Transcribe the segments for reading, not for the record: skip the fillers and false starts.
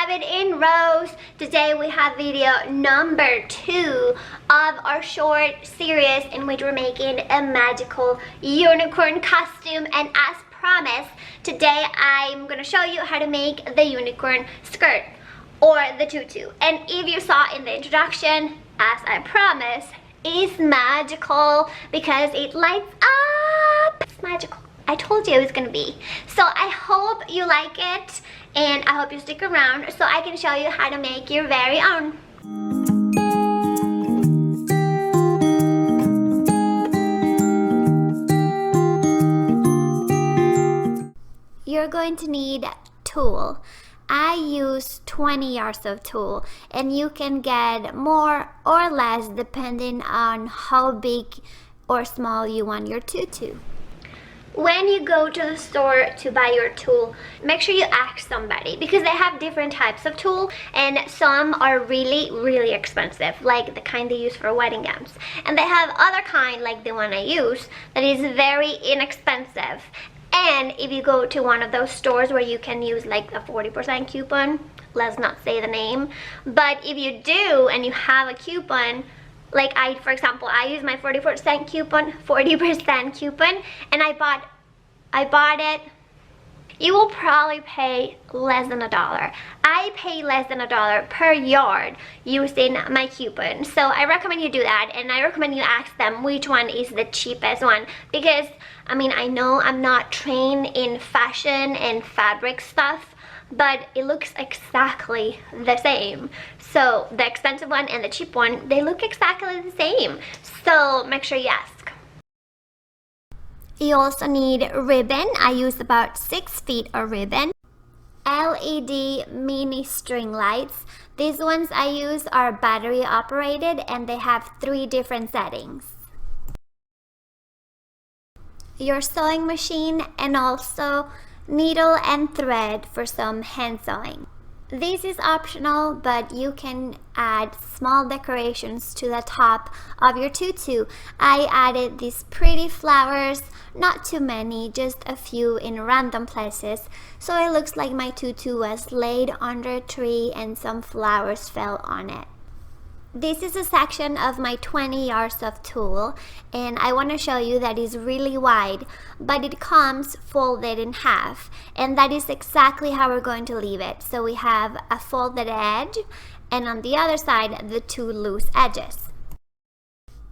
Rabbit in Rose. Today we have video number 2 of our short series in which we're making a magical unicorn costume, and as promised, today I'm going to show you how to make the unicorn skirt or the tutu. And if you saw in the introduction, as I promised, it's magical because it lights up. It's magical. I told you it was gonna be. So I hope you like it, and I hope you stick around so I can show you how to make your very own. You're going to need tulle. I use 20 yards of tulle, and you can get more or less depending on how big or small you want your tutu. When you go to the store to buy your tulle, make sure you ask somebody, because they have different types of tulle, and some are really expensive, like the kind they use for wedding gowns, and they have other kind, like the one I use, that is very inexpensive. And if you go to one of those stores where you can use like a 40% coupon, let's not say the name, but if you do and you have a coupon, like for example, I use my 40% coupon, and I bought it. You will probably pay less than $1. I pay less than $1 per yard using my coupon. So I recommend you do that, and I recommend you ask them which one is the cheapest one, because I mean, I know I'm not trained in fashion and fabric stuff, but it looks exactly the same. So the expensive one and the cheap one, they look exactly the same. So make sure you ask. You also need ribbon. I use about 6 feet of ribbon. LED mini string lights. These ones I use are battery operated, and they have 3 different settings. Your sewing machine, and also needle and thread for some hand sewing. This is optional, but you can add small decorations to the top of your tutu. I added these pretty flowers, not too many, just a few in random places, so it looks like my tutu was laid under a tree and some flowers fell on it. This is a section of my 20 yards of tulle, and I want to show you that it's really wide, but it comes folded in half, and that is exactly how we're going to leave it. So we have a folded edge, and on the other side, the 2 loose edges.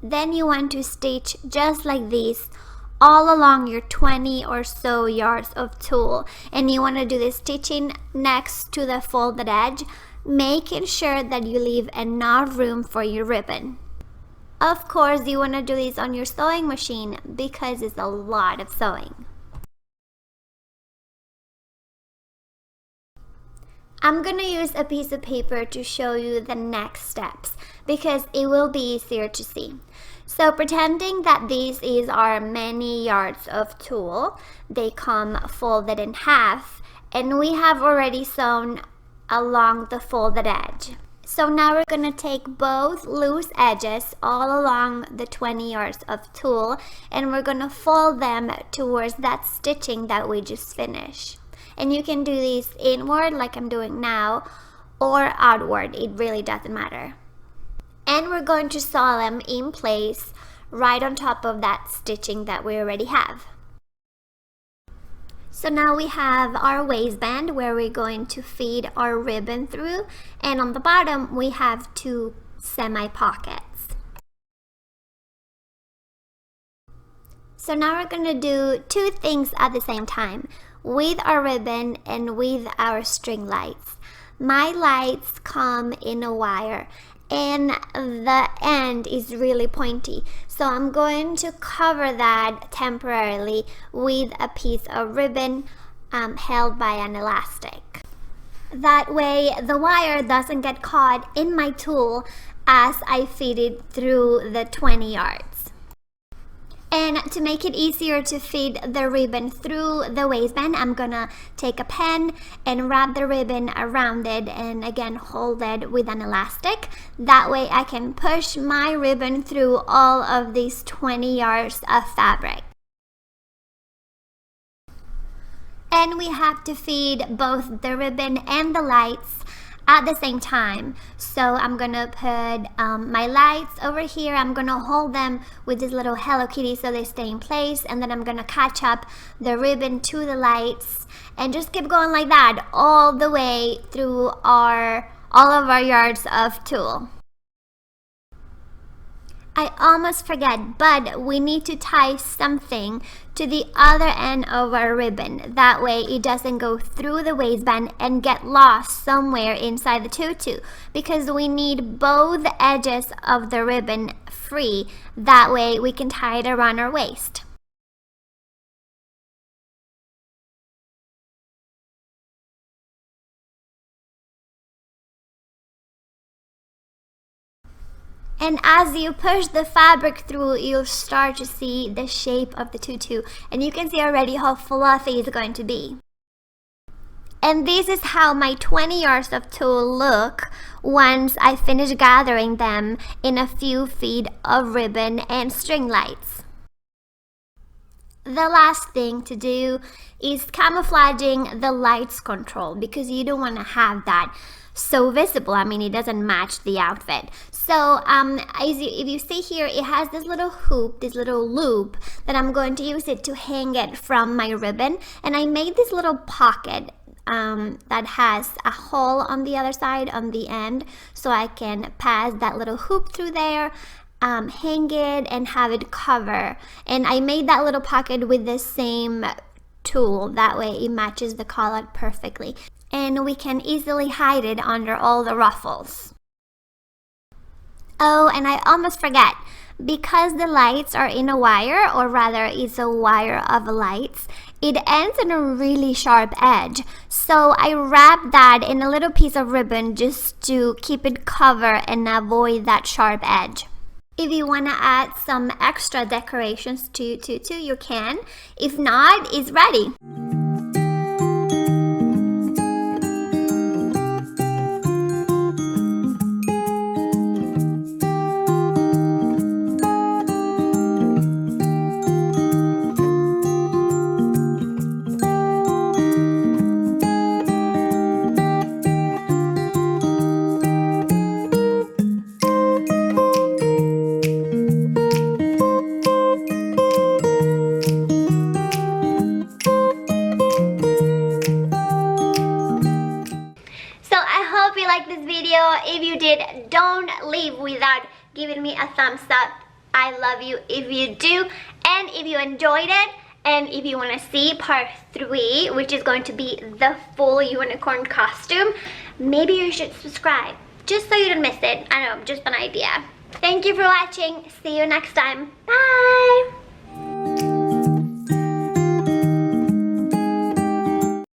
Then you want to stitch just like this all along your 20 or so yards of tulle, and you want to do the stitching next to the folded edge, making sure that you leave enough room for your ribbon. Of course, you want to do this on your sewing machine because it's a lot of sewing. I'm gonna use a piece of paper to show you the next steps because it will be easier to see. So pretending that these is our many yards of tulle, they come folded in half, and we have already sewn along the folded edge. So now we're going to take both loose edges all along the 20 yards of tulle, and we're going to fold them towards that stitching that we just finished. And you can do this inward like I'm doing now, or outward, it really doesn't matter. And we're going to sew them in place right on top of that stitching that we already have. So now we have our waistband where we're going to feed our ribbon through, and on the bottom we have 2 semi-pockets. So now we're going to do 2 things at the same time with our ribbon and with our string lights. My lights come in a wire, and the end is really pointy, so I'm going to cover that temporarily with a piece of ribbon held by an elastic. That way the wire doesn't get caught in my tulle as I feed it through the 20 yards. And to make it easier to feed the ribbon through the waistband, I'm gonna take a pen and wrap the ribbon around it, and again hold it with an elastic. That way I can push my ribbon through all of these 20 yards of fabric. And we have to feed both the ribbon and the lights at the same time. So I'm gonna put my lights over here. I'm gonna hold them with this little Hello Kitty so they stay in place, and then I'm gonna catch up the ribbon to the lights and just keep going like that all the way through all of our yards of tulle. I almost forget, but we need to tie something to the other end of our ribbon. That way it doesn't go through the waistband and get lost somewhere inside the tutu, because we need both edges of the ribbon free. That way we can tie it around our waist. And as you push the fabric through, you'll start to see the shape of the tutu, and you can see already how fluffy it's going to be. And this is how my 20 yards of tulle look once I finish gathering them in a few feet of ribbon and string lights. The last thing to do is camouflaging the lights control, because you don't want to have that so visible. I mean, it doesn't match the outfit. So if you see here, it has this little hoop, this little loop that I'm going to use it to hang it from my ribbon. And I made this little pocket that has a hole on the other side on the end, so I can pass that little hoop through there, hang it, and have it cover. And I made that little pocket with the same tulle. That way it matches the collar perfectly, and we can easily hide it under all the ruffles. Oh, and I almost forget, because the lights are in a wire, or rather it's a wire of lights, it ends in a really sharp edge. So I wrap that in a little piece of ribbon just to keep it covered and avoid that sharp edge. If you want to add some extra decorations to tutu, you can. If not, it's ready. This video. If you did, don't leave without giving me a thumbs up. I love you if you do, and if you enjoyed it, and if you want to see part 3, which is going to be the full unicorn costume, maybe you should subscribe just so you don't miss it. I know, just an idea. Thank you for watching. See you next time. Bye.